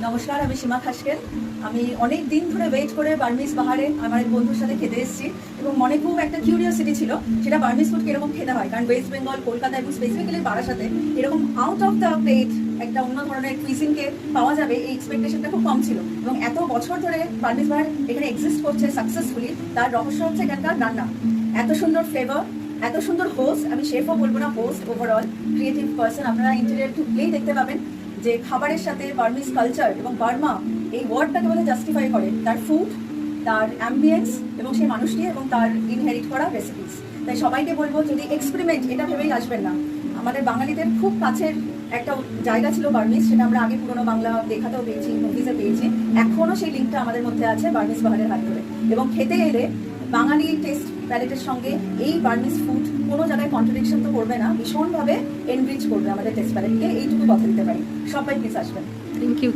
নমস্কার, আমি সীমা খাসকেল। আমি অনেক দিন ধরে ওয়েট করে বার্মিজ বাহারে আমার এক বন্ধুর সাথে খেতে এসেছি এবং মনে খুব একটা কিউরিওসিটি ছিল সেটা বার্মিজ ফুড কিরকম খেতে হয়, কারণ ওয়েস্ট বেঙ্গল, কলকাতা এবং স্পেসিফিক্যালি বারাসাতে এরকম আউট অফ দ্য প্লেট একটা অন্য ধরনের কুইজিনকে পাওয়া যাবে এই এক্সপেকটেশনটা খুব কম ছিল। এবং এত বছর ধরে বার্মিজ বাহার এখানে এক্সিস্ট করছে সাকসেসফুলি, তার রহস্য হচ্ছে এখানকার রান্না। এত সুন্দর ফ্লেভার, এত সুন্দর হোস্ট, আমি শেফও বলবো না, হোস্ট ওভারঅল ক্রিয়েটিভ পার্সন। আপনারা ইন্টেরিয়ার ঢুকলেই দেখতে পাবেন যে খাবারের সাথে বার্মিজ কালচার এবং বার্মা এই ওয়ার্ডটাকে বলে জাস্টিফাই করে তার ফুড, তার অ্যাম্বিয়েন্স এবং সেই মানুষটি এবং তার ইনহেরিট করা রেসিপিস। তাই সবাইকে বলবো, যদি এক্সপেরিমেন্ট এটা ভেবেই আসবেন না। আমাদের বাঙালিদের খুব কাছের একটা জায়গা ছিল বার্মিজ, সেটা আমরা আগে পুরোনো বাংলা লেখাতেও পেয়েছি, মুভিজে পেয়েছি। এখনও সেই লিঙ্কটা আমাদের মধ্যে আছে বার্মিজ বাহারের হাত ধরে। এবং খেতে এলে বাঙালি টেস্ট প্যালেটের সঙ্গে এই বার্মিজ ফুড কোনো জায়গায় কন্ট্রাডিকশন তো করবে না, ভীষণভাবে এনরিচ করবে আমাদের টেস্ট প্যালেটকে, এইটুকু কথা দিতে পারি। সবাই প্লিজ আসবেন। Thank you.